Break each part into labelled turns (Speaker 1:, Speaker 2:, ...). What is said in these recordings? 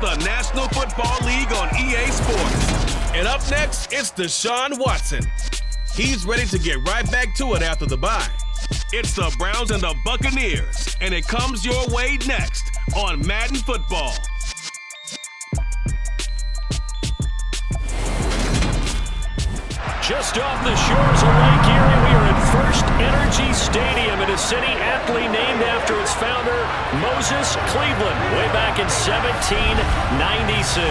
Speaker 1: the National Football League on EA Sports. And up next, it's Deshaun Watson. He's ready to get right back to it after the bye. It's the Browns and the Buccaneers, and it comes your way next on Madden Football.
Speaker 2: Just off the shores of Lake Erie, we are at First Energy Stadium in a city aptly named after its founder, Moses Cleveland, way back in 1796.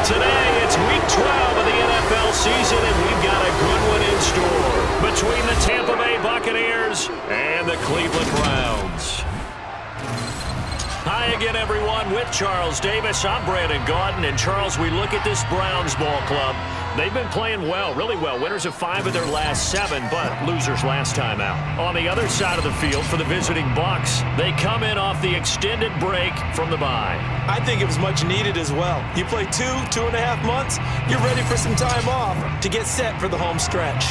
Speaker 2: Today, it's Week 12 of the NFL season, and we've got a good one in store between the Tampa Bay Buccaneers and the Cleveland Browns. Hi again, everyone, with Charles Davis. I'm Brandon Gaudin, and Charles, we look at this Browns ball club. They've been playing well, really well. Winners of 5 of their last 7, but losers last time out. On the other side of the field for the visiting Bucs, they come in off the extended break from the bye.
Speaker 3: I think it was much needed as well. You play 2.5 months, you're ready for some time off to get set for the home stretch.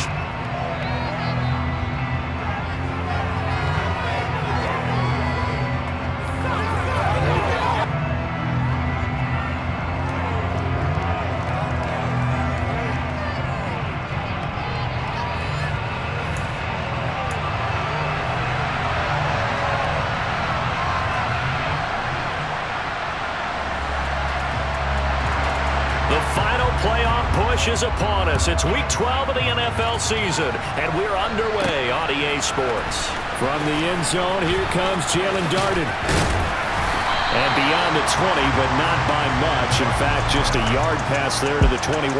Speaker 2: Is upon us. It's Week 12 of the NFL season, and we're underway on EA Sports.
Speaker 4: From the end zone, here comes Jalen Darden. And beyond the 20, but not by much. In fact, just a yard pass there to the 21.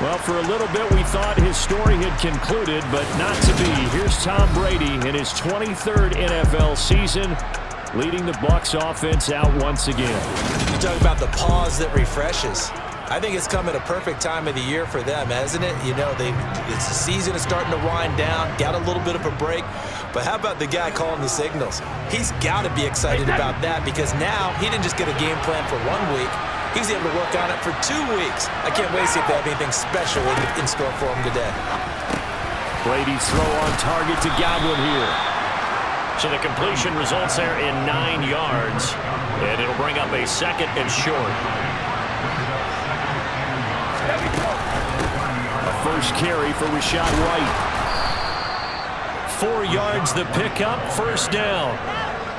Speaker 4: Well, for a little bit, we thought his story had concluded, but not to be. Here's Tom Brady in his 23rd NFL season, leading the Bucs offense out once again.
Speaker 3: You talk about the pause that refreshes. I think it's come at a perfect time of the year for them, hasn't it? You know, the season is starting to wind down, got a little bit of a break. But how about the guy calling the signals? He's got to be excited about that because now he didn't just get a game plan for 1 week. He's able to work on it for 2 weeks. I can't wait to see if they have anything special in store for him today.
Speaker 4: Brady's throw on target to Godwin here.
Speaker 2: So the completion results there in 9 yards, and it'll bring up a 2nd and short.
Speaker 4: First carry for Rashad White.
Speaker 2: 4 yards the pickup, first down.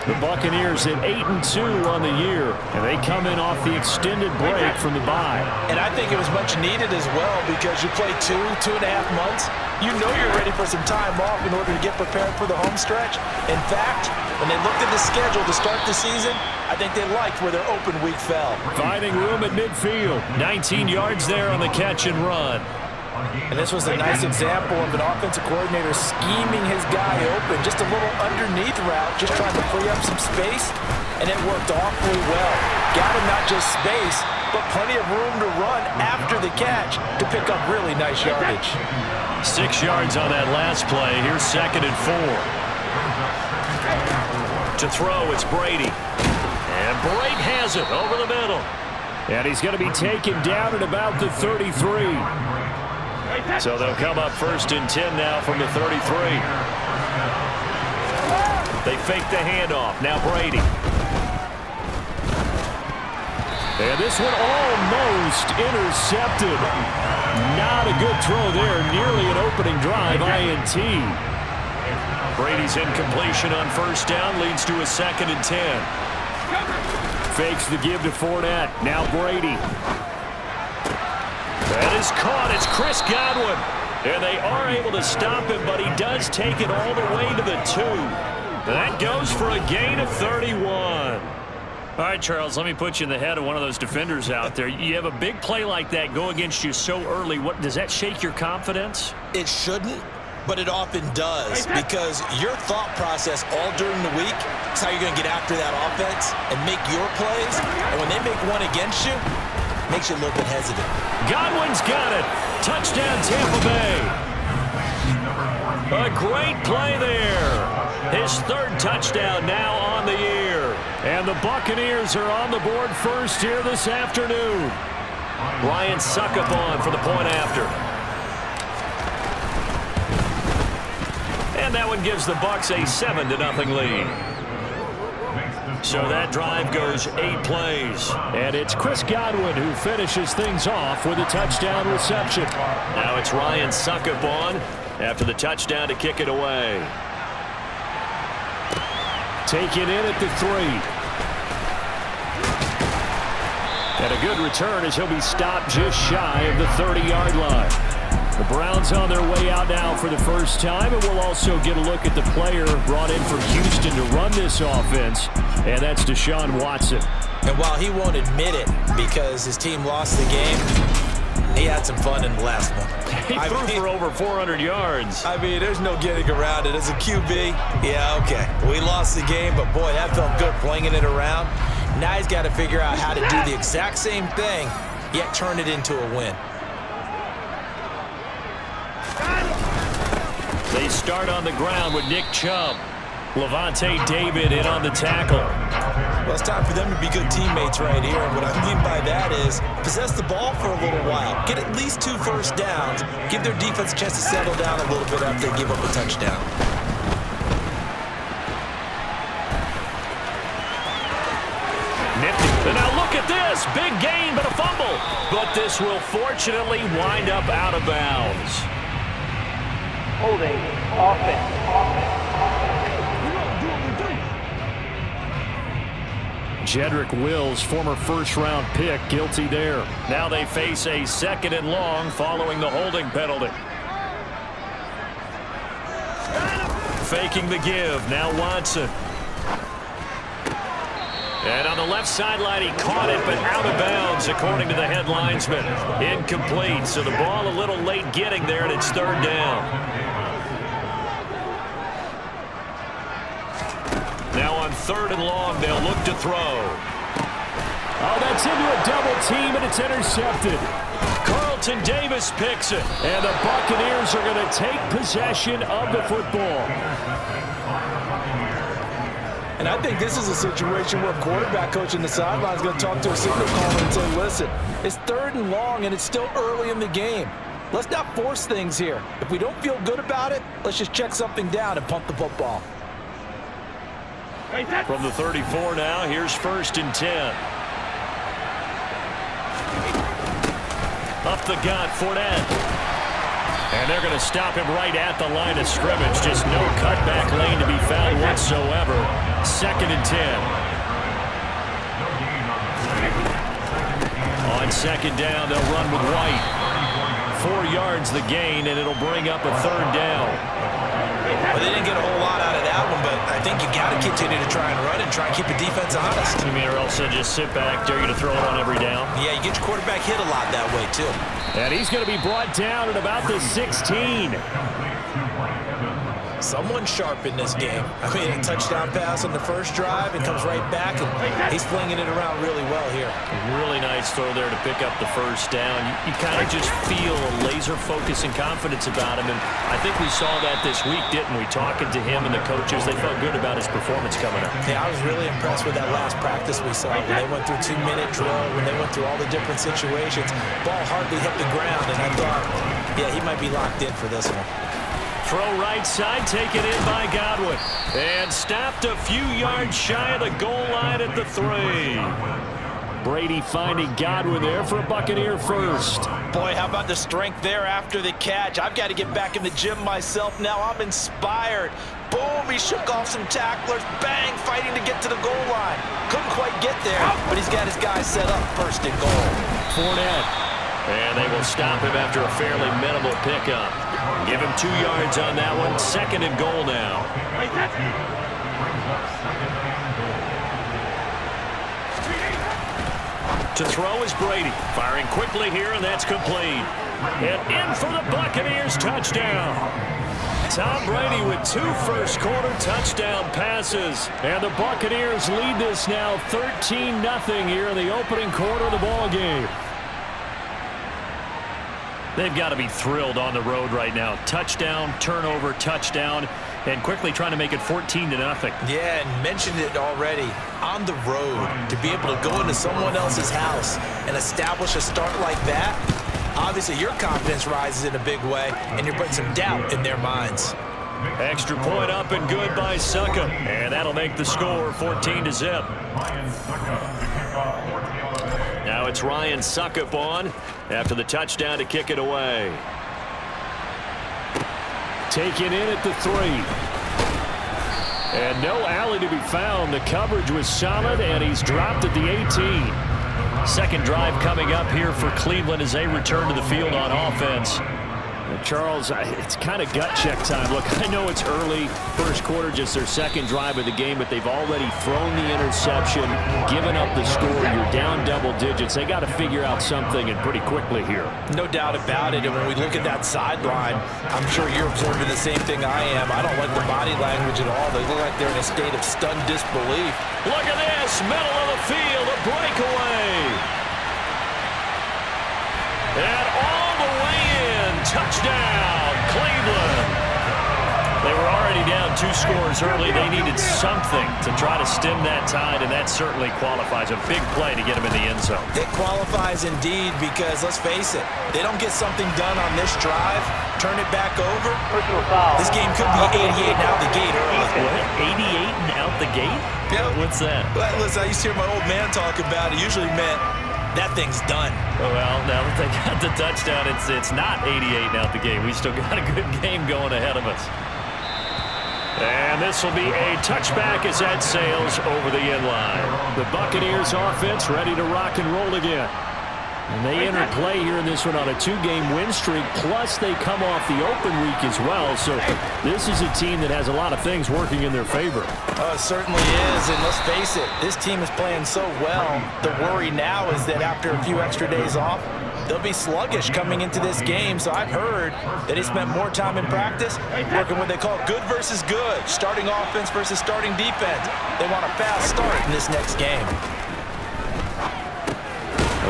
Speaker 4: The Buccaneers at 8-2 on the year, and they come in off the extended break from the bye.
Speaker 3: And I think it was much needed as well because you play 2.5 months. You know you're ready for some time off in order to get prepared for the home stretch. In fact, when they looked at the schedule to start the season, I think they liked where their open week fell.
Speaker 4: Finding room at midfield.
Speaker 2: 19 yards there on the catch and run.
Speaker 3: And this was a nice example of an offensive coordinator scheming his guy open. Just a little underneath route, just trying to free up some space, and it worked awfully well. Got him not just space, but plenty of room to run after the catch to pick up really nice yardage.
Speaker 2: 6 yards on that last play. Here's 2nd and 4. To throw, it's Brady. And Brady has it over the middle.
Speaker 4: And he's going to be taken down at about the 33.
Speaker 2: So they'll come up 1st and 10 now from the 33. They fake the handoff. Now Brady.
Speaker 4: And this one almost intercepted. Not a good throw there. Nearly an opening drive. INT.
Speaker 2: Brady's incompletion on 1st down leads to a 2nd and 10.
Speaker 4: Fakes the give to Fournette. Now Brady.
Speaker 2: That is caught. It's Chris Godwin. And they are able to stop him, but he does take it all the way to the 2. That goes for a gain of 31. All right, Charles, let me put you in the head of one of those defenders out there. You have a big play like that go against you so early. What does that shake your confidence?
Speaker 3: It shouldn't, but it often does because your thought process all during the week is how you're going to get after that offense and make your plays. And when they make one against you, it makes you a little bit hesitant.
Speaker 2: Godwin's got it. Touchdown, Tampa Bay. A great play there. His 3rd touchdown now on the year.
Speaker 4: And the Buccaneers are on the board first here this afternoon.
Speaker 2: Ryan Succop for the point after. And that one gives the Bucs a 7-0 lead. So that drive goes 8 plays.
Speaker 4: And it's Chris Godwin who finishes things off with a touchdown reception.
Speaker 2: Now it's Ryan Suckup on after the touchdown to kick it away.
Speaker 4: Taken in at the 3. And a good return as he'll be stopped just shy of the 30-yard line. The Browns on their way out now for the first time, and we'll also get a look at the player brought in from Houston to run this offense, and that's Deshaun Watson.
Speaker 3: And while he won't admit it because his team lost the game, he had some fun in the last one.
Speaker 2: He threw for over 400 yards.
Speaker 3: I mean, there's no getting around it. As a QB, yeah, okay. We lost the game, but boy, that felt good flinging it around. Now he's got to figure out how to do the exact same thing, yet turn it into a win.
Speaker 2: They start on the ground with Nick Chubb. Levante David in on the tackle.
Speaker 3: Well, it's time for them to be good teammates right here. And what I mean by that is possess the ball for a little while. Get at least 2 first downs. Give their defense a chance to settle down a little bit after they give up a touchdown.
Speaker 2: Nifty. And now look at this. Big gain, but a fumble. But this will fortunately wind up out of bounds.
Speaker 5: Holding offense.
Speaker 4: Jedrick Wills, former first-round pick, guilty there.
Speaker 2: Now they face a 2nd and long following the holding penalty. Faking the give. Now Watson. And on the left sideline, he caught it, but out of bounds, according to the head linesman. Incomplete, so the ball a little late getting there, and it's 3rd down. Now on 3rd and long, they'll look to throw.
Speaker 4: Oh, that's into a double team, and it's intercepted.
Speaker 2: Carlton Davis picks it.
Speaker 4: And the Buccaneers are going to take possession of the football.
Speaker 3: And I think this is a situation where a quarterback coach in the sideline is going to talk to a signal caller and say, listen, it's 3rd and long, and it's still early in the game. Let's not force things here. If we don't feel good about it, let's just check something down and punt the football.
Speaker 2: From the 34 now, here's 1st and 10. Up the gut, Fournette. And they're going to stop him right at the line of scrimmage. Just no cutback lane to be found whatsoever. 2nd and 10. On 2nd down, they'll run with White. 4 yards the gain, and it'll bring up a 3rd down.
Speaker 3: Well, they didn't get a whole lot out of that one, but I think you got to continue to try and run and try and keep the defense honest.
Speaker 2: You mean, or else they'll just sit back, dare you to throw it on every down?
Speaker 3: Yeah, you get your quarterback hit a lot that way, too.
Speaker 4: And he's going to be brought down at about the 16.
Speaker 3: Someone sharp in this game. I mean, a touchdown pass on the first drive, it comes right back, and he's flinging it around really well here.
Speaker 2: Really nice throw there to pick up the 1st down. You kind of just feel a laser focus and confidence about him, and I think we saw that this week, didn't we? Talking to him and the coaches, they felt good about his performance coming up.
Speaker 3: Yeah, I was really impressed with that last practice we saw when they went through 2-minute drill, when they went through all the different situations. Ball hardly hit the ground, and I thought, yeah, he might be locked in for this one.
Speaker 2: Throw right side, taken in by Godwin. And stopped a few yards shy of the goal line at the 3.
Speaker 4: Brady finding Godwin there for a Buccaneer first.
Speaker 3: Boy, how about the strength there after the catch? I've got to get back in the gym myself now. I'm inspired. Boom, he shook off some tacklers. Bang, fighting to get to the goal line. Couldn't quite get there, but he's got his guys set up 1st and goal.
Speaker 2: Fournette. And they will stop him after a fairly minimal pickup. Give him 2 yards on that one. 2nd and goal now. To throw is Brady. Firing quickly here, and that's complete. And in for the Buccaneers touchdown. Tom Brady with 2 first-quarter touchdown passes.
Speaker 4: And the Buccaneers lead this now 13-0 here in the opening quarter of the ball game.
Speaker 2: They've got to be thrilled on the road right now. Touchdown, turnover, touchdown, and quickly trying to make it 14-0.
Speaker 3: Yeah, and mentioned it already. On the road, to be able to go into someone else's house and establish a start like that, obviously your confidence rises in a big way, and you're putting some doubt in their minds.
Speaker 2: Extra point up and good by Succa. And that'll make the score 14-0. Now it's Ryan Suckup on after the touchdown to kick it away.
Speaker 4: Taken in at the 3. And no alley to be found. The coverage was solid, and he's dropped at the 18.
Speaker 2: Second drive coming up here for Cleveland as they return to the field on offense.
Speaker 4: Charles, it's kind of gut check time. Look, I know it's early, first quarter, just their second drive of the game, but they've already thrown the interception, given up the score. You're down double digits. They got to figure out something, and pretty quickly here.
Speaker 3: No doubt about it. And when we look at that sideline, I'm sure you're observing the same thing I am. I don't like the body language at all. They look like they're in a state of stunned disbelief.
Speaker 2: Look at this, middle of the field, a breakaway. And all the way in, touchdown, Cleveland. They were already down 2 scores early. They needed something to try to stem that tide, and that certainly qualifies. A big play to get them in the end zone.
Speaker 3: It qualifies indeed because, let's face it, they don't get something done on this drive, turn it back over.
Speaker 5: Personal foul.
Speaker 3: This game could be 88 and out the gate early.
Speaker 2: What, 88 and out the gate?
Speaker 3: Yeah.
Speaker 2: What's that?
Speaker 3: Well, listen, I used to hear my old man talk about it. Usually meant that thing's done.
Speaker 2: Well, now that they got the touchdown, it's not 88 and out the gate. We still got a good game going ahead of us. And this will be a touchback as that sails over the end line.
Speaker 4: The Buccaneers offense ready to rock and roll again. And they enter play here in this one on a 2-game win streak, plus they come off the open week as well. So this is a team that has a lot of things working in their favor.
Speaker 3: It certainly is, and let's face it, this team is playing so well. The worry now is that after a few extra days off, they'll be sluggish coming into this game. So I've heard that he spent more time in practice working what they call good versus good, starting offense versus starting defense. They want a fast start in this next game.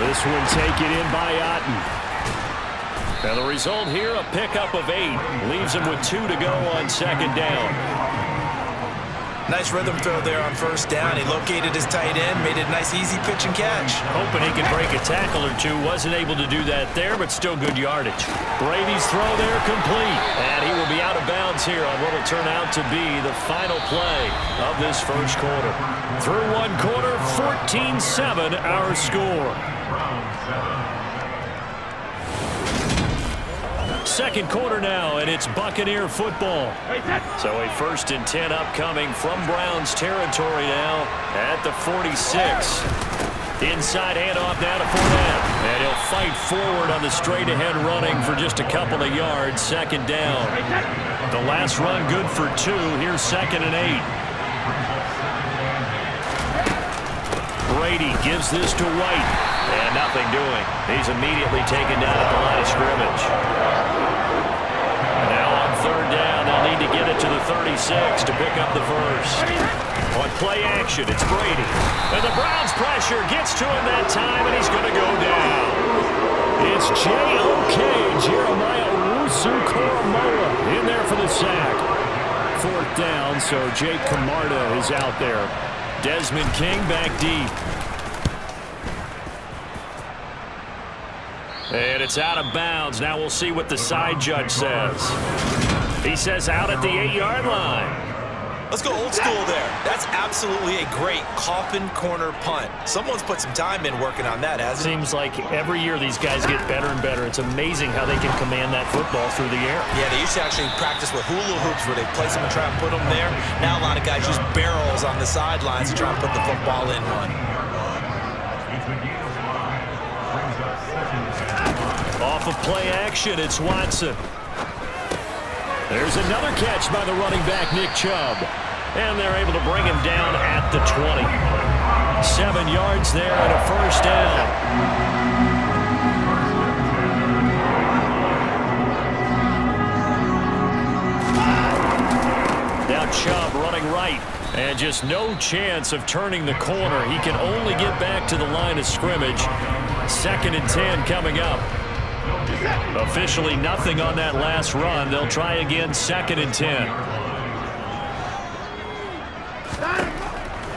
Speaker 4: This one taken in by Otten.
Speaker 2: Now the result here, a pickup of 8. Leaves him with 2 to go on second down.
Speaker 3: Nice rhythm throw there on first down. He located his tight end, made it a nice easy pitch and catch.
Speaker 2: Hoping he could break a tackle or two. Wasn't able to do that there, but still good yardage.
Speaker 4: Brady's throw there complete.
Speaker 2: And he will be out of bounds here on what will turn out to be the final play of this first quarter.
Speaker 4: Through one quarter, 14-7 our score. Second quarter now, and it's Buccaneer football.
Speaker 2: So a 1st and 10 upcoming from Browns territory now at the 46. Inside handoff now to Fournette. And he'll fight forward on the straight-ahead running for just a couple of yards. Second down. The last run good for 2. Here's 2nd and 8. Brady gives this to White. And nothing doing. He's immediately taken down at the line of scrimmage. Now on third down, they'll need to get it to the 36 to pick up the first. On play action, it's Brady. And the Browns pressure gets to him that time, and he's going to go down.
Speaker 4: It's J.O.K. Jeremiah Owusu-Koramoah in there for the sack. 4th down, so Jake Camarda is out there.
Speaker 2: Desmond King back deep. And it's out of bounds. Now we'll see what the side judge says. He says out at the 8-yard line.
Speaker 3: Let's go old school there. That's absolutely a great coffin corner punt. Someone's put some time in working on that, hasn't it?
Speaker 2: Seems like every year these guys get better and better. It's amazing how they can command that football through the air.
Speaker 3: Yeah, they used to actually practice with hula hoops where they place them and try and put them there. Now a lot of guys use barrels on the sidelines to try and put the football in one.
Speaker 2: Off of play action, it's Watson.
Speaker 4: There's another catch by the running back, Nick Chubb.
Speaker 2: And they're able to bring him down at the 20. 7 yards there and a first down. Now Chubb running right. And just no chance of turning the corner. He can only get back to the line of scrimmage. 2nd and 10 coming up. Officially nothing on that last run. They'll try again 2nd and 10.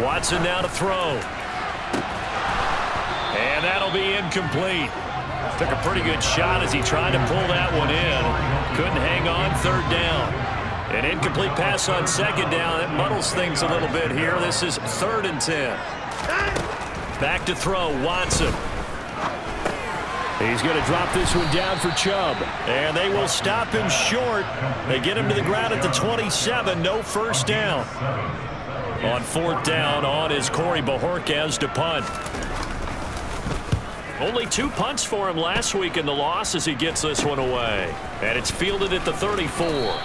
Speaker 2: Watson now to throw. And that'll be incomplete. Took a pretty good shot as he tried to pull that one in. Couldn't hang on. 3rd down. An incomplete pass on second down. That muddles things a little bit here. This is 3rd and 10. Back to throw, Watson. He's going to drop this one down for Chubb. And they will stop him short. They get him to the ground at the 27. No first down. On 4th down, on is Corey Bojorquez to punt. Only 2 punts for him last week in the loss as he gets this one away. And it's fielded at the 34.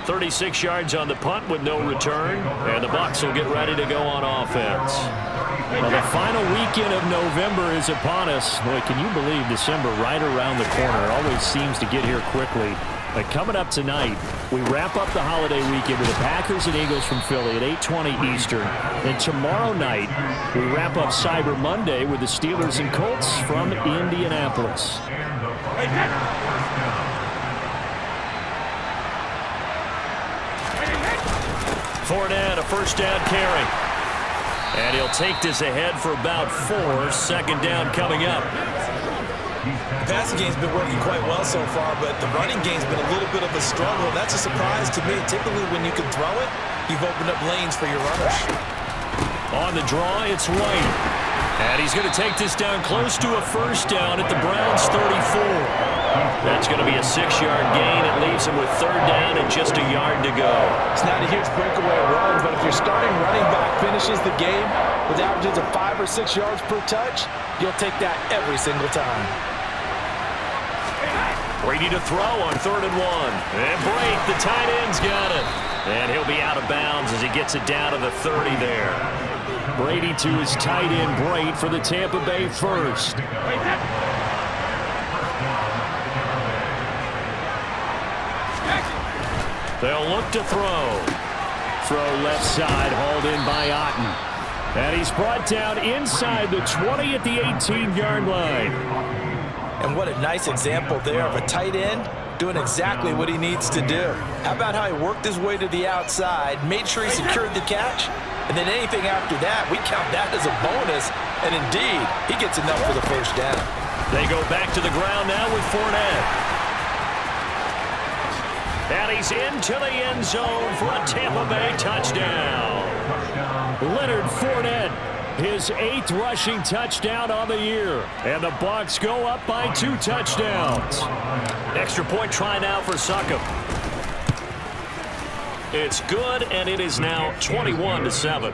Speaker 2: 36 yards on the punt with no return. And the Bucs will get ready to go on offense. Well, the final weekend of November is upon us. Boy, can you believe December right around the corner? It always seems to get here quickly. But coming up tonight, we wrap up the holiday weekend with the Packers and Eagles from Philly at 8:20 Eastern. Then tomorrow night, we wrap up Cyber Monday with the Steelers and Colts from Indianapolis. Fournette, a first down carry. And he'll take this ahead for about 4. 2nd down coming up.
Speaker 3: The passing game's been working quite well so far, but the running game's been a little bit of a struggle. That's a surprise to me. Typically, when you can throw it, you've opened up lanes for your runners.
Speaker 2: On the draw, it's White. And he's going to take this down close to a first down at the Browns' 34. That's going to be a 6-yard gain. It leaves him with 3rd down and just a yard to go.
Speaker 6: It's not a huge breakaway run, but if your starting running back finishes the game with averages of 5 or 6 yards per touch, you'll take that every single time.
Speaker 2: Brady to throw on 3rd and 1. And Brake, the tight end's got it. And he'll be out of bounds as he gets it down to the 30 there. Brady to his tight end, Brake, for the Tampa Bay first. They'll look to throw. Throw left side, hauled in by Otten. And he's brought down inside the 20 at the 18-yard line.
Speaker 3: And what a nice example there of a tight end doing exactly what he needs to do. How about how he worked his way to the outside, made sure he secured the catch, and then anything after that, we count that as a bonus. And indeed, he gets enough for the first down.
Speaker 2: They go back to the ground now with Fournette. And he's into the end zone for a Tampa Bay touchdown. Leonard Fournette, his 8th rushing touchdown on the year. And the Bucs go up by 2 touchdowns. Extra point try now for Succop. It's good, and it is now 21-7.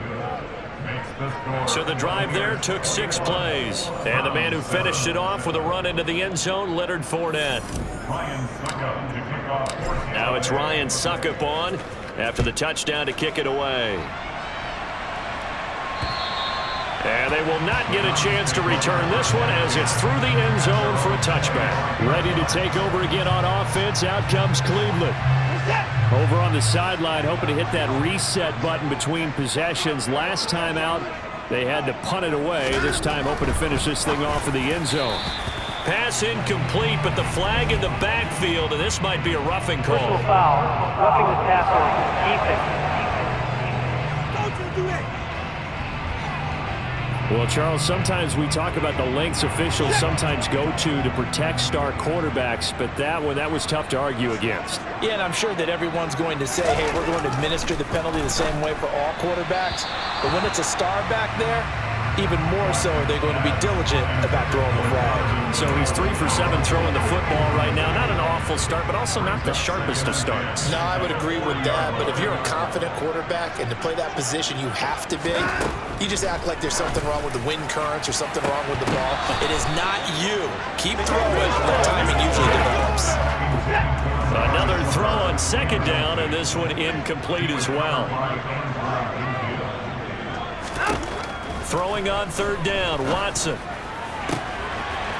Speaker 2: So the drive there took 6 plays. And the man who finished it off with a run into the end zone, Leonard Fournette. Now it's Ryan Succop on after the touchdown to kick it away. And they will not get a chance to return this one as it's through the end zone for a touchback. Ready to take over again on offense. Out comes Cleveland. Over on the sideline, hoping to hit that reset button between possessions. Last time out, they had to punt it away. This time hoping to finish this thing off in the end zone. Pass incomplete, but the flag in the backfield, and this might be a roughing call.
Speaker 5: Personal foul. Roughing the passer. Defense.
Speaker 2: Well, Charles, sometimes we talk about the lengths officials sometimes go to protect star quarterbacks, but that one, that was tough to argue against.
Speaker 3: Yeah, and I'm sure that everyone's going to say, hey, we're going to administer the penalty the same way for all quarterbacks. But when it's a star back there, even more so are they going to be diligent about throwing the flag.
Speaker 2: So he's 3 for 7 throwing the football right now. Not an awful start, but also not the sharpest of starts.
Speaker 7: No, I would agree with that. But if you're a confident quarterback and to play that position you have to be, you just act like there's something wrong with the wind currents or something wrong with the ball. It is not you. Keep throwing. The timing usually develops.
Speaker 2: Another throw on 2nd down, and this one incomplete as well. Throwing on 3rd down, Watson.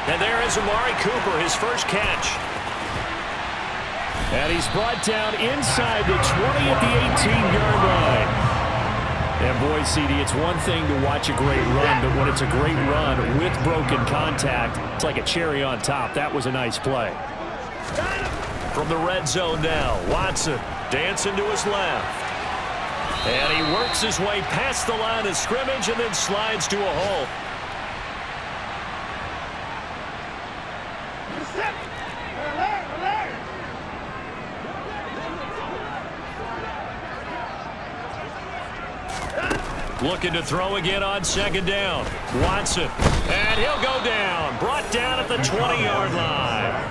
Speaker 2: And there is Amari Cooper, his first catch. And he's brought down inside the 20 at the 18-yard line. And boy, CD, it's one thing to watch a great run, but when it's a great run with broken contact, it's like a cherry on top. That was a nice play. From the red zone now, Watson dancing to his left. And he works his way past the line of scrimmage and then slides to a hole. Looking to throw again on second down. Watson. And he'll go down. Brought down at the 20-yard line.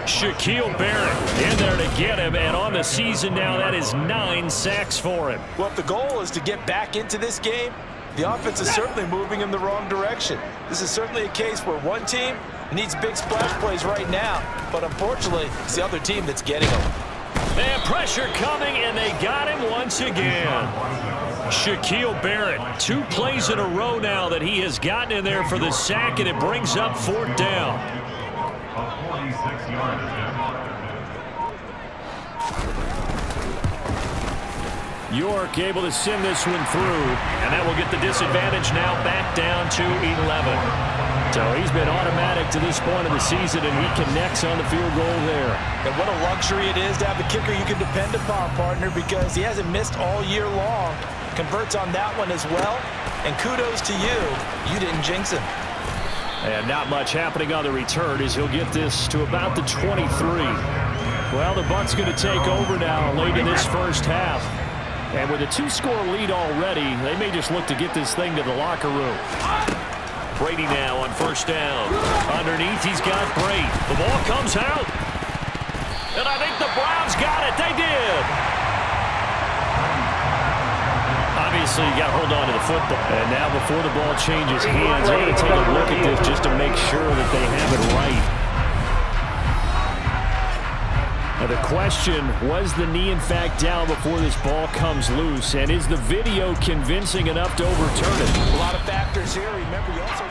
Speaker 2: Shaquille Barrett in there to get him. And on the season now, that is 9 sacks for him.
Speaker 6: Well, if the goal is to get back into this game, the offense is certainly moving in the wrong direction. This is certainly a case where one team needs big splash plays right now, but unfortunately, it's the other team that's getting them.
Speaker 2: And pressure coming, and they got him once again. Shaquille Barrett, 2 plays in a row now that he has gotten in there for the sack, and it brings up 4th down. York able to send this one through, and that will get the disadvantage now back down to 11. So he's been automatic to this point of the season, and he connects on the field goal there.
Speaker 6: And what a luxury it is to have a kicker you can depend upon, partner, because he hasn't missed all year long. Converts on that one as well, and kudos to you. You didn't jinx him.
Speaker 2: And not much happening on the return as he'll get this to about the 23. Well, the Bucs going to take over now late in this first half. And with a 2-score lead already, they may just look to get this thing to the locker room. Brady now on first down. Underneath, he's got Brady. The ball comes out. And I think the Browns got it. They did. Obviously, you got to hold on to the football. And now before the ball changes hands, they're going to take a look at this just to make sure that they have it right. Now the question, was the knee in fact down before this ball comes loose? And is the video convincing enough to overturn it?
Speaker 6: A lot of factors here. Remember, you also...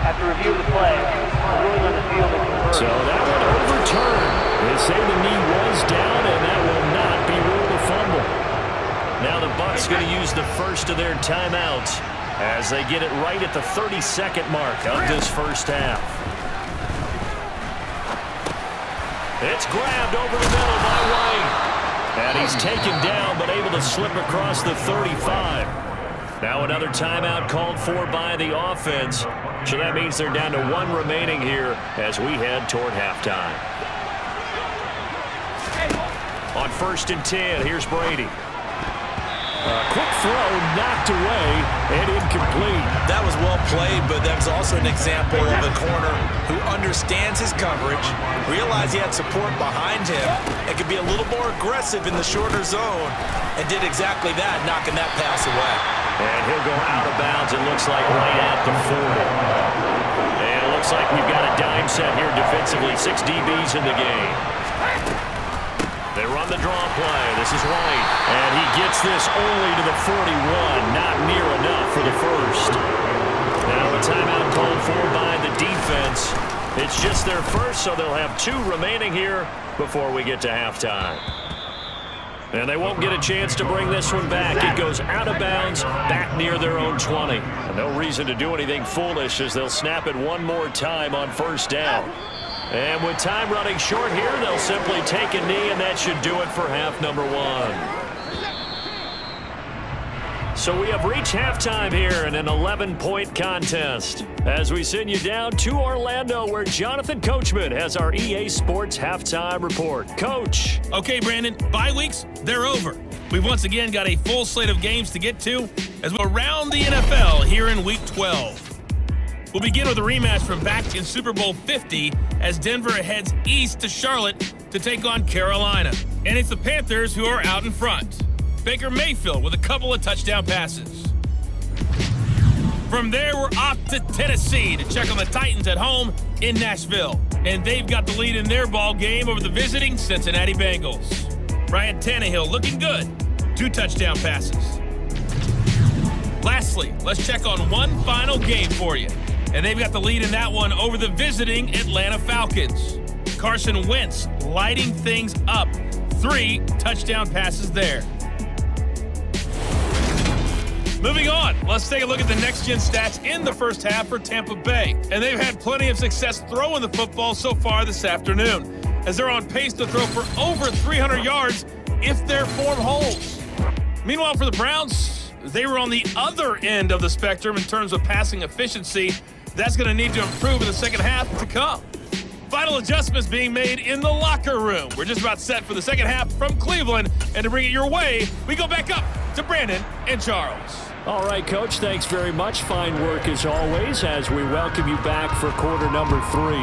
Speaker 5: After review of the play, the ruling on the field is confirmed.
Speaker 2: So that one overturned. They say the knee was down, and that will not be ruled a fumble. Now the Bucs going to use the first of their timeouts as they get it right at the 32nd mark of this first half. It's grabbed over the middle by White. And he's taken down, but able to slip across the 35. Now another timeout called for by the offense. So that means they're down to 1 remaining here as we head toward halftime. On 1st and 10, here's Brady. Quick throw, knocked away, and incomplete.
Speaker 3: That was well played, but that was also an example of a corner who understands his coverage, realized he had support behind him, and could be a little more aggressive in the shorter zone, and did exactly that, knocking that pass away.
Speaker 2: And he'll go out of bounds, it looks like, right at the 40. And it looks like we've got a dime set here defensively, 6 DBs in the game. They run the draw play. This is White. And he gets this only to the 41. Not near enough for the first. Now a timeout called for by the defense. It's just their first, so they'll have 2 remaining here before we get to halftime. And they won't get a chance to bring this one back. It goes out of bounds, back near their own 20. And no reason to do anything foolish as they'll snap it one more time on first down. And with time running short here, they'll simply take a knee, and that should do it for half number 1. So we have reached halftime here in an 11-point contest as we send you down to Orlando, where Jonathan Coachman has our EA Sports halftime report. Coach.
Speaker 1: Okay, Brandon, bye weeks, they're over. We've once again got a full slate of games to get to as we're around the NFL here in Week 12. We'll begin with a rematch from back in Super Bowl 50 as Denver heads east to Charlotte to take on Carolina. And it's the Panthers who are out in front. Baker Mayfield with a couple of touchdown passes. From there, we're off to Tennessee to check on the Titans at home in Nashville. And they've got the lead in their ball game over the visiting Cincinnati Bengals. Ryan Tannehill looking good. 2 touchdown passes. Lastly, let's check on one final game for you. And they've got the lead in that one over the visiting Atlanta Falcons. Carson Wentz lighting things up. 3 touchdown passes there. Moving on, let's take a look at the next-gen stats in the first half for Tampa Bay. And they've had plenty of success throwing the football so far this afternoon, as they're on pace to throw for over 300 yards if their form holds. Meanwhile, for the Browns, they were on the other end of the spectrum in terms of passing efficiency. That's going to need to improve in the second half to come.
Speaker 8: Final adjustments being made in the locker room. We're just about set for the second half from Cleveland. And to bring it your way, we go back up to Brandon and Charles.
Speaker 2: All right, Coach, thanks very much. Fine work as always as we welcome you back for quarter number 3.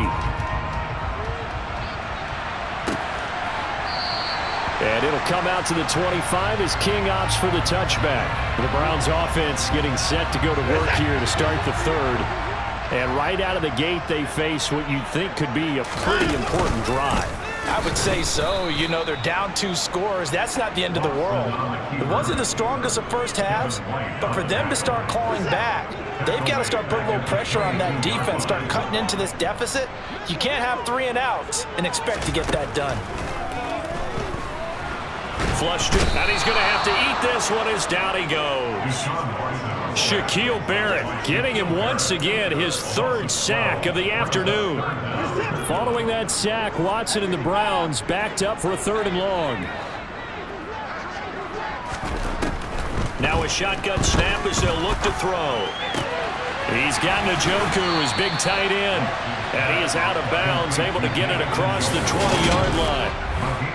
Speaker 2: And it'll come out to the 25 as King opts for the touchback. The Browns offense getting set to go to work here to start the third. And right out of the gate, they face what you'd think could be a pretty important drive.
Speaker 6: I would say so. You know, they're down 2 scores. That's not the end of the world. It wasn't the strongest of first halves, but for them to start clawing back, they've got to start putting a little pressure on that defense, start cutting into this deficit. You can't have 3 and outs and expect to get that done.
Speaker 2: Flushed it, and he's going to have to eat this one as down he goes. Shaquille Barrett getting him once again his 3rd sack of the afternoon. Following that sack, Watson and the Browns backed up for a 3rd and long. Now a shotgun snap as they'll look to throw. He's got Njoku, his big tight end, and he is out of bounds, able to get it across the 20-yard line.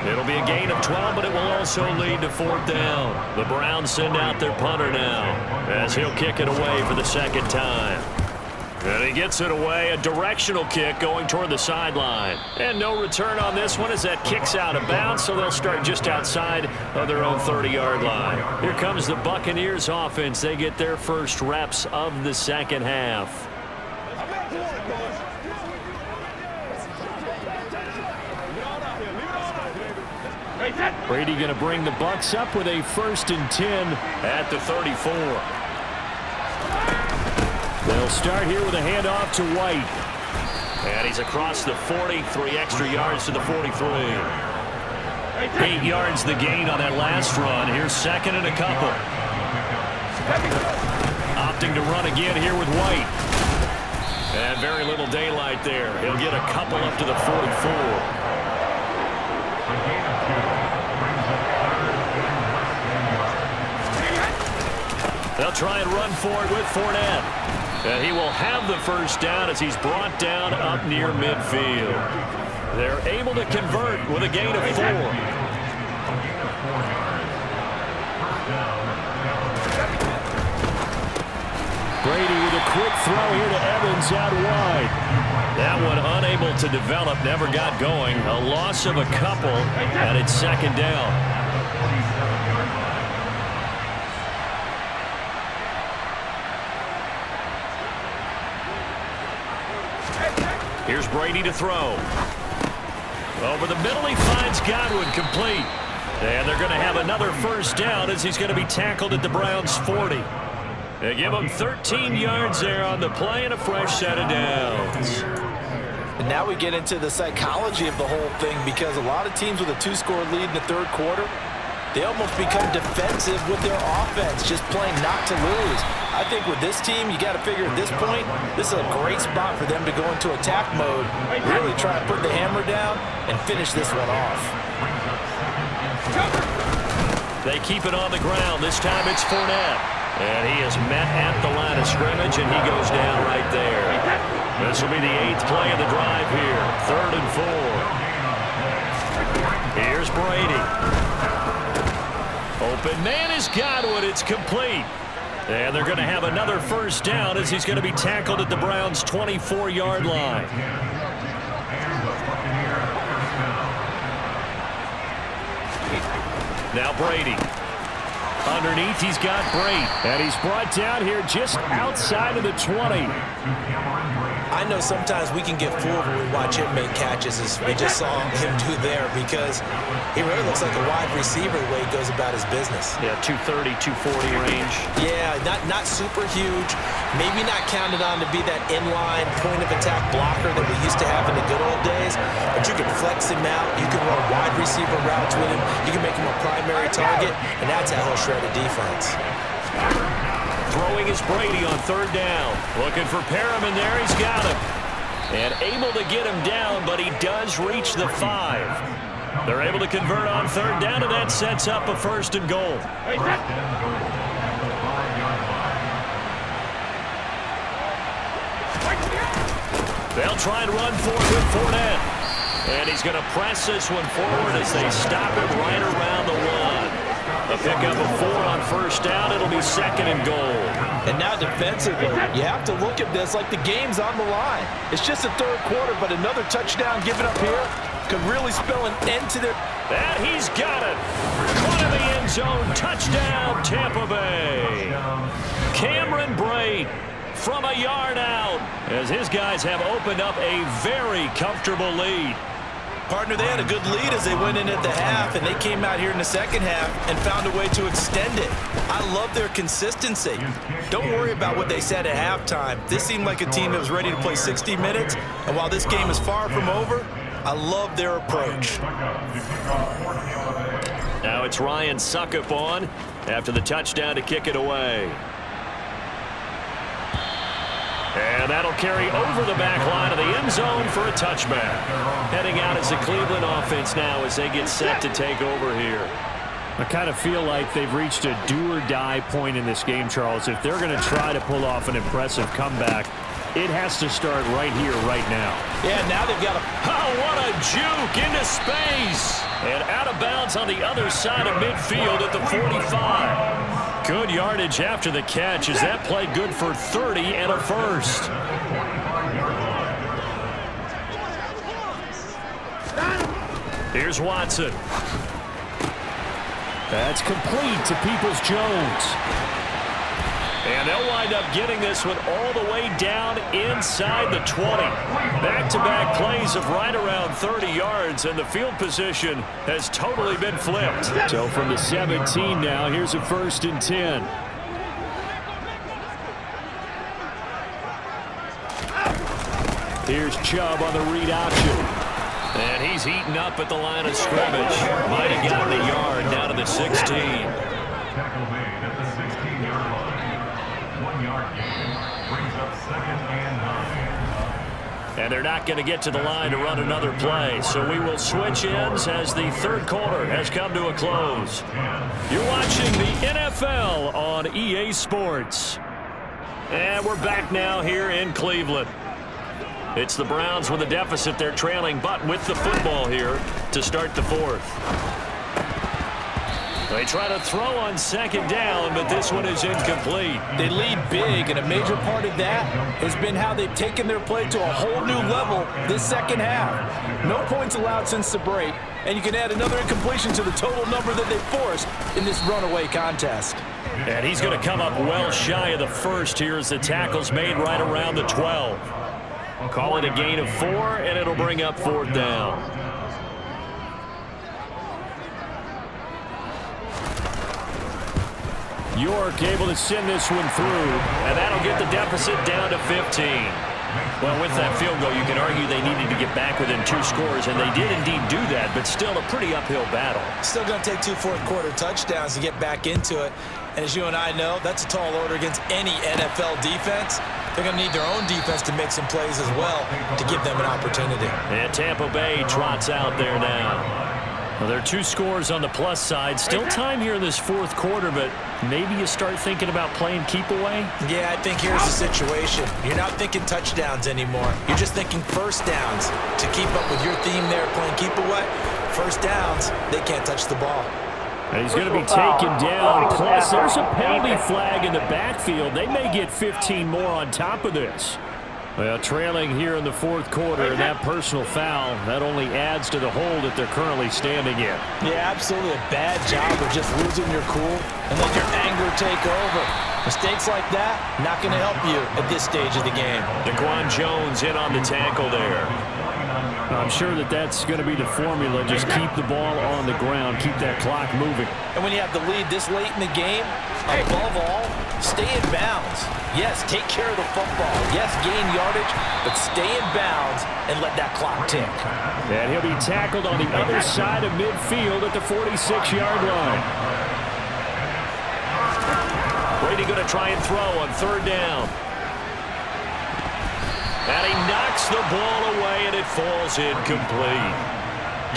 Speaker 2: It'll be a gain of 12, but it will also lead to 4th down. The Browns send out their punter now as he'll kick it away for the 2nd time. And he gets it away, a directional kick going toward the sideline. And no return on this one as that kicks out of bounds, so they'll start just outside of their own 30-yard line. Here comes the Buccaneers offense. They get their first reps of the second half. Brady going to bring the Bucs up with a 1st and 10 at the 34. They'll start here with a handoff to White. And he's across the 40, 3 extra yards to the 43. 8 yards the gain on that last run. Here's 2nd and a couple. Opting to run again here with White. And very little daylight there. He'll get a couple up to the 44. They'll try and run for it with Fournette. And he will have the 1st down as he's brought down up near midfield. They're able to convert with a gain of 4. Brady with a quick throw here to Evans out wide. That one unable to develop, never got going. A loss of a couple, and it's 2nd down. Here's Brady to throw. Over the middle, he finds Godwin complete. And they're going to have another 1st down as he's going to be tackled at the Browns' 40. They give him 13 yards there on the play and a fresh set of downs.
Speaker 6: And now we get into the psychology of the whole thing, because a lot of teams with a 2-score lead in the 3rd quarter, they almost become defensive with their offense, just playing not to lose. I think with this team, you got to figure at this point, this is a great spot for them to go into attack mode, really try to put the hammer down and finish this one off.
Speaker 2: They keep it on the ground. This time it's Fournette. And he is met at the line of scrimmage, and he goes down right there. This will be the 8th play of the drive here. 3rd and 4. Here's Brady. Open man is Godwin. It's complete. And they're going to have another 1st down as he's going to be tackled at the Browns' 24-yard line. Now Brady. Underneath, he's got Brate. And he's brought down here just outside of the 20.
Speaker 6: I know sometimes we can get fooled when we watch him make catches, as we just saw him do there, because he really looks like a wide receiver the way he goes about his business.
Speaker 2: Yeah, 230, 240 range.
Speaker 6: Yeah, not super huge. Maybe not counted on to be that inline point-of-attack blocker that we used to have in the good old days, but you can flex him out. You can run wide receiver routes with him. You can make him a primary target, and that's how he'll shred a defense.
Speaker 2: Throwing is Brady on 3rd down. Looking for Perriman there. He's got him. And able to get him down, but he does reach the 5. They're able to convert on 3rd down, and that sets up a 1st and goal. They'll try and run for it with Fournette. And he's going to press this one forward as they stop it right around the 1. A pickup of 4 on first down. It'll be 2nd and goal.
Speaker 6: And now defensively, you have to look at this like the game's on the line. It's just a third quarter, but another touchdown given up here could really spell an end to their...
Speaker 2: And he's got it. Caught in the end zone. Touchdown, Tampa Bay. Cameron Brate from a yard out as his guys have opened up a very comfortable lead.
Speaker 6: Partner, they had a good lead as they went in at the half, and they came out here in the second half and found a way to extend it. I love their consistency. Don't worry about what they said at halftime. This seemed like a team that was ready to play 60 minutes, and while this game is far from over, I love their approach.
Speaker 2: Now it's Ryan Suckup on after the touchdown to kick it away. And that'll carry over the back line of the end zone for a touchback. Heading out as the Cleveland offense now as they get set to take over here.
Speaker 4: I kind of feel like they've reached a do-or-die point in this game, Charles. If they're going to try to pull off an impressive comeback, it has to start right here, right now.
Speaker 6: Yeah, now they've got a...
Speaker 2: Oh, what a juke into space. And out of bounds on the other side of midfield at the 45. Good yardage after the catch. Is that play good for 30 and a first? Here's Watson.
Speaker 4: That's complete to Peoples-Jones.
Speaker 2: And they'll wind up getting this one all the way down inside the 20. Back-to-back plays of right around 30 yards, and the field position has totally been flipped.
Speaker 4: So from the 17 now, here's a 1st and 10. Here's Chubb on the read option.
Speaker 2: And he's eaten up at the line of scrimmage. Might have gotten a yard down to the 16. And they're not going to get to the line to run another play. So we will switch ends as the third quarter has come to a close. You're watching the NFL on EA Sports. And we're back now here in Cleveland. It's the Browns with a deficit. They're trailing, but with the football here to start the fourth. They try to throw on 2nd down, but this one is incomplete.
Speaker 6: They lead big, and a major part of that has been how they've taken their play to a whole new level this second half. No points allowed since the break, and you can add another incompletion to the total number that they forced in this runaway contest.
Speaker 2: And he's going to come up well shy of the first here as the tackle's made right around the 12. Call it a gain of 4, and it'll bring up 4th down.
Speaker 4: York able to send this one through.
Speaker 2: And that'll get the deficit down to 15. Well, with that field goal, you can argue they needed to get back within 2 scores, and they did indeed do that, but still a pretty uphill battle.
Speaker 6: Still going to take 2 fourth-quarter touchdowns to get back into it. And as you and I know, that's a tall order against any NFL defense. They're going to need their own defense to make some plays as well to give them an opportunity.
Speaker 2: And Tampa Bay trots out there now. Well, there are 2 scores on the plus side. Still time here in this 4th quarter, but maybe you start thinking about playing keep away?
Speaker 6: Yeah, I think here's the situation. You're not thinking touchdowns anymore. You're just thinking first downs. To keep up with your theme there, playing keep away, first downs, they can't touch the ball.
Speaker 4: And he's going to be taken down. Plus, there's a penalty flag in the backfield. They may get 15 more on top of this. Well, trailing here in the 4th quarter, and that personal foul, that only adds to the hole that they're currently standing in.
Speaker 6: Yeah, absolutely a bad job of just losing your cool and let your anger take over. Mistakes like that, not going to help you at this stage of the game.
Speaker 2: Daquan Jones in on the tackle there.
Speaker 4: I'm sure that that's going to be the formula. Just keep the ball on the ground, keep that clock moving.
Speaker 6: And when you have the lead this late in the game, above all, stay in bounds. Yes, take care of the football. Yes, gain yardage, but stay in bounds and let that clock tick.
Speaker 4: And he'll be tackled on the other side of midfield at the 46-yard line.
Speaker 2: Brady going to try and throw on 3rd down. And he knocks the ball away, and it falls incomplete.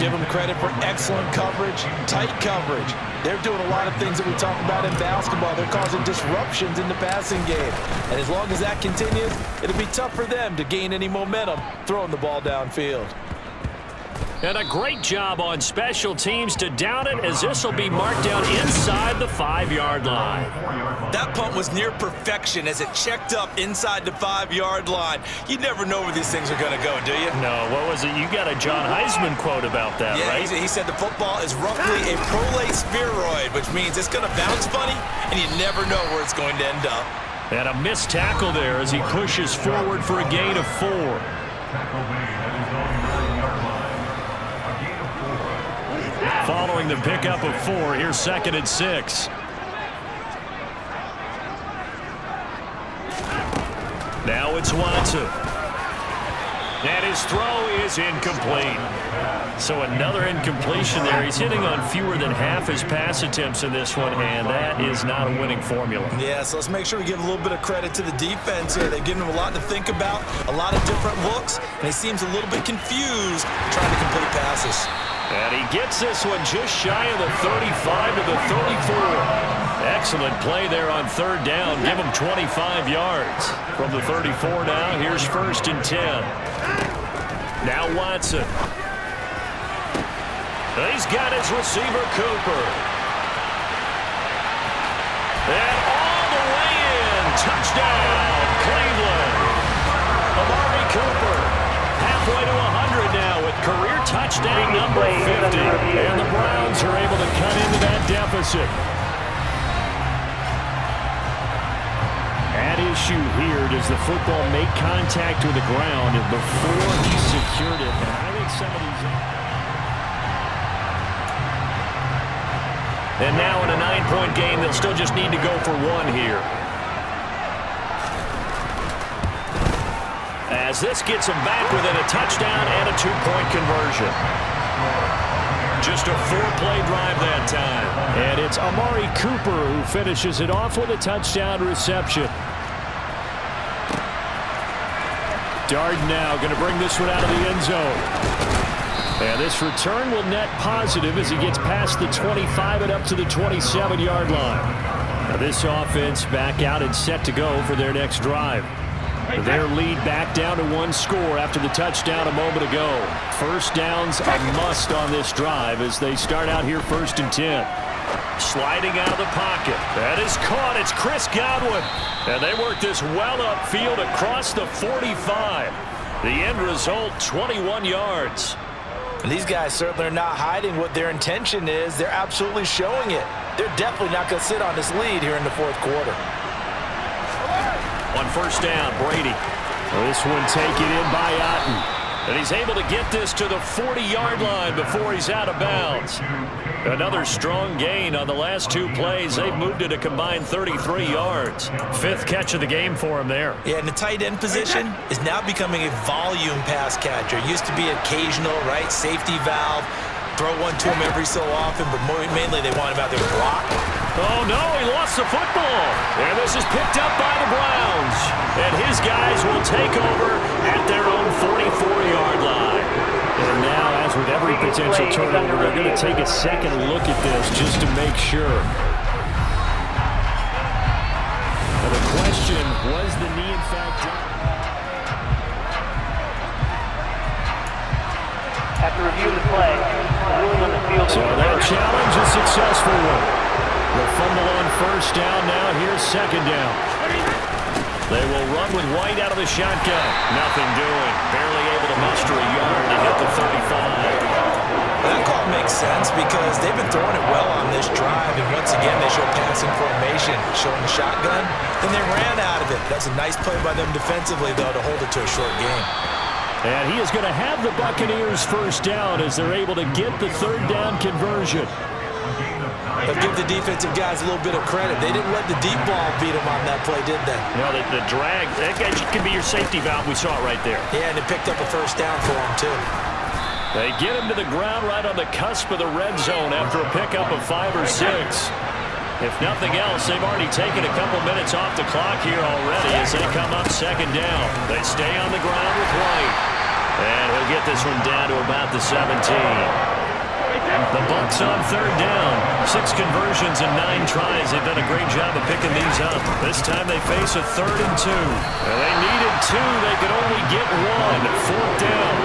Speaker 6: Give them credit for excellent coverage, tight coverage. They're doing a lot of things that we talk about in basketball. They're causing disruptions in the passing game. And as long as that continues, it'll be tough for them to gain any momentum throwing the ball downfield.
Speaker 2: And a great job on special teams to down it, as this will be marked down inside the 5-yard line.
Speaker 3: That punt was near perfection as it checked up inside the 5-yard line. You never know where these things are going to go, do you?
Speaker 2: No, what was it? You got a John Heisman quote about that, right?
Speaker 3: Yeah, he said the football is roughly a prolate spheroid, which means it's going to bounce funny, and you never know where it's going to end up.
Speaker 2: And a missed tackle there as he pushes forward for a gain of 4. Following the pickup of 4, here's 2nd and 6. Now it's Watson. And his throw is incomplete. So another incompletion there. He's hitting on fewer than half his pass attempts in this one, and that is not a winning formula.
Speaker 6: Yeah, so let's make sure we give a little bit of credit to the defense here. They've given him a lot to think about, a lot of different looks, and he seems a little bit confused trying to complete passes.
Speaker 2: And he gets this one just shy of the 35 to the 34. Excellent play there on 3rd down. Give him 25 yards. From the 34 now, here's 1st and 10. Now Watson. He's got his receiver, Cooper. And all the way in. Touchdown, Cleveland. Amari Cooper. Halfway to 100 now with career touchdown number 50. And the Browns are able to cut into that deficit. At issue here, does the football make contact with the ground before he secured it? And I think some of these... And now in a 9-point game, they'll still just need to go for 1 here. As this gets them back within a touchdown and a 2-point conversion. Just a 4-play drive that time.
Speaker 4: And it's Amari Cooper who finishes it off with a touchdown reception. Darden now going to bring this one out of the end zone. And this return will net positive as he gets past the 25 and up to the 27-yard line. Now this offense back out and set to go for their next drive. Their lead back down to 1 score after the touchdown a moment ago. First downs a must on this drive as they start out here 1st and 10.
Speaker 2: Sliding out of the pocket. That is caught. It's Chris Godwin. And they work this well upfield across the 45. The end result, 21 yards.
Speaker 6: And these guys certainly are not hiding what their intention is. They're absolutely showing it. They're definitely not going to sit on this lead here in the 4th quarter.
Speaker 2: On 1st down, Brady.
Speaker 4: This one taken in by Otten.
Speaker 2: And he's able to get this to the 40-yard line before he's out of bounds. Another strong gain on the last 2 plays. They've moved it a combined 33 yards. 5th catch of the game for him there.
Speaker 6: Yeah, and the tight end position is now becoming a volume pass catcher. It used to be occasional, right? Safety valve. Throw one to him every so often, but mainly they want him out there to block.
Speaker 2: Oh, no, he lost the football. And this is picked up by the Browns. And his guys will take over at their own 44-yard line.
Speaker 4: And now, as with every potential turnover, they're going to take a second look at this just to make sure. Now the question, was the knee in fact down?
Speaker 5: After reviewing the play, the ruling on the field...
Speaker 4: So that challenge is successful one. The fumble on 1st down now. Here's 2nd down.
Speaker 2: They will run with White out of the shotgun. Nothing doing. Barely able to muster a yard to hit the 35.
Speaker 6: That call makes sense because they've been throwing it well on this drive, and once again they show passing formation, showing the shotgun. Then they ran out of it. That's a nice play by them defensively, though, to hold it to a short game.
Speaker 4: And he is going to have the Buccaneers 1st down as they're able to get the 3rd down conversion.
Speaker 6: But give the defensive guys a little bit of credit. They didn't let the deep ball beat them on that play, did they?
Speaker 2: No, the drag, that could be your safety valve. We saw it right there.
Speaker 6: Yeah, and it picked up a 1st down for them, too.
Speaker 2: They get him to the ground right on the cusp of the red zone after a pickup of 5 or 6. If nothing else, they've already taken a couple minutes off the clock here already as they come up 2nd down. They stay on the ground with White. And he'll get this one down to about the 17. The Bucs on third down. 6 conversions and 9 tries. They've done a great job of picking these up. This time they face a 3rd and 2. And they needed 2. They could only get 1. 4th down.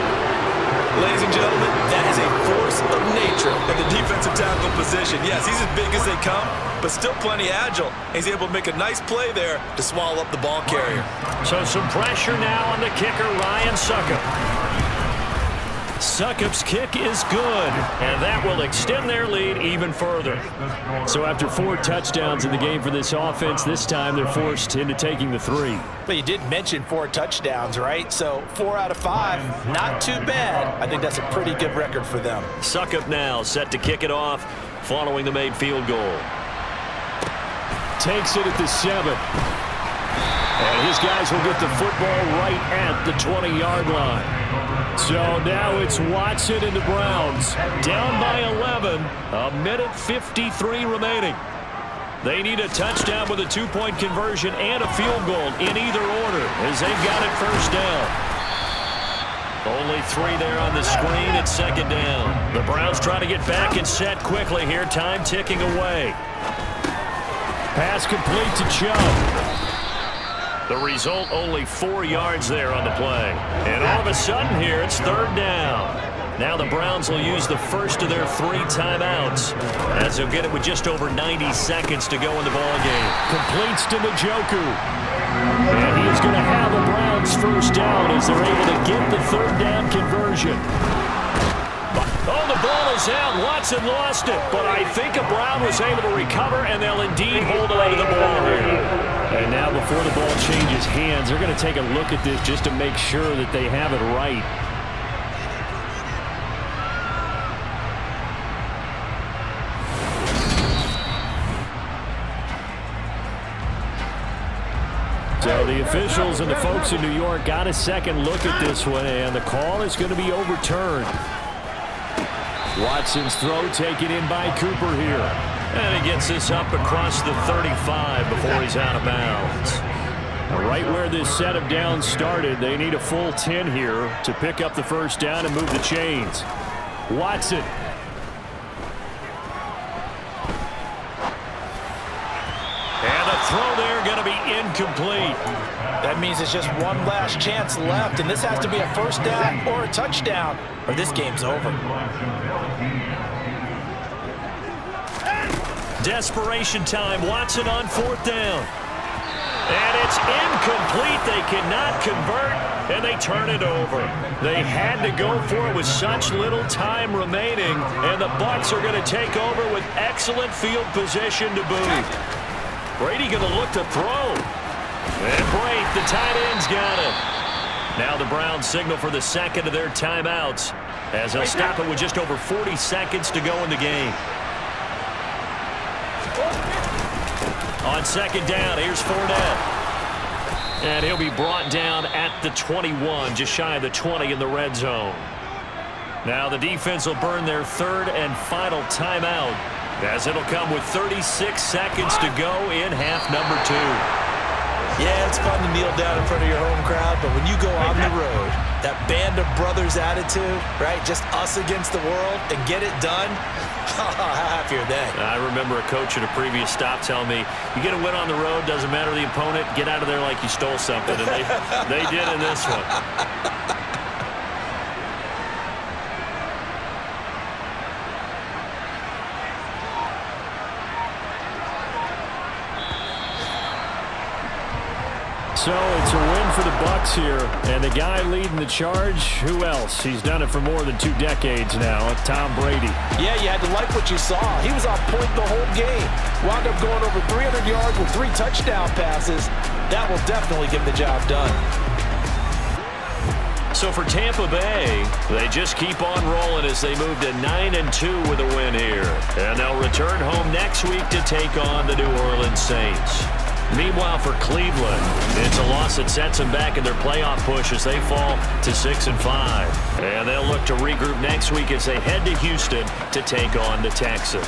Speaker 3: Ladies and gentlemen, that is a force of nature at the defensive tackle position. Yes, he's as big as they come, but still plenty agile. He's able to make a nice play there to swallow up the ball carrier.
Speaker 2: So some pressure now on the kicker, Ryan Succop. Succop's kick is good, and that will extend their lead even further.
Speaker 4: So after 4 touchdowns in the game for this offense, this time they're forced into taking the 3.
Speaker 6: But you did mention 4 touchdowns, right? So 4 out of 5, not too bad. I think that's a pretty good record for them.
Speaker 2: Succop now set to kick it off following the made field goal.
Speaker 4: Takes it at the 7. And his guys will get the football right at the 20-yard line. So now it's Watson and the Browns. Down by 11. 1:53 remaining. They need a touchdown with a 2-point conversion and a field goal in either order as they've got it first down. Only 3 there on the screen at 2nd down. The Browns try to get back and set quickly here. Time ticking away. Pass complete to Chubb.
Speaker 2: The result, only 4 yards there on the play. And all of a sudden here, it's 3rd down. Now the Browns will use the first of their 3 timeouts as they'll get it with just over 90 seconds to go in the ballgame.
Speaker 4: Completes to Njoku. And he is going to have a Browns first down as they're able to get the 3rd down conversion.
Speaker 2: Oh, the ball is out. Watson lost it. But I think a Brown was able to recover, and they'll indeed hold on to the ball here.
Speaker 4: And now before the ball changes hands, they're going to take a look at this just to make sure that they have it right. So the officials and the folks in New York got a second look at this one, and the call is going to be overturned. Watson's throw taken in by Cooper here.
Speaker 2: And he gets this up across the 35 before he's out of bounds.
Speaker 4: Right where this set of downs started, they need a full 10 here to pick up the first down and move the chains. Watson.
Speaker 2: And the throw there going to be incomplete.
Speaker 6: That means it's just one last chance left, and this has to be a first down or a touchdown, or this game's over.
Speaker 2: Desperation time. Watson on 4th down. And it's incomplete. They cannot convert, and they turn it over. They had to go for it with such little time remaining, and the Bucs are going to take over with excellent field position to boot. Brady going to look to throw. And Brady, the tight end's got it. Now the Browns signal for the second of their timeouts as they'll stop it with just over 40 seconds to go in the game. On 2nd down, here's Fournette. And he'll be brought down at the 21, just shy of the 20 in the red zone. Now the defense will burn their 3rd and final timeout as it'll come with 36 seconds to go in half number 2.
Speaker 3: Yeah, it's fun to kneel down in front of your home crowd, but when you go on the road, that band of brothers attitude, right? Just us against the world and get it done. How happy are they?
Speaker 2: I remember a coach at a previous stop telling me, you get a win on the road, doesn't matter the opponent, get out of there like you stole something. And they did in this one.
Speaker 4: So it's a win for the Bucs here, and the guy leading the charge, who else? He's done it for more than 2 decades now, Tom Brady.
Speaker 6: Yeah, you had to like what you saw. He was on point the whole game. Wound up going over 300 yards with 3 touchdown passes. That will definitely get the job done.
Speaker 2: So for Tampa Bay, they just keep on rolling as they move to 9-2 with a win here. And they'll return home next week to take on the New Orleans Saints. Meanwhile, for Cleveland, it's a loss that sets them back in their playoff push as they fall to 6-5. And they'll look to regroup next week as they head to Houston to take on the Texans.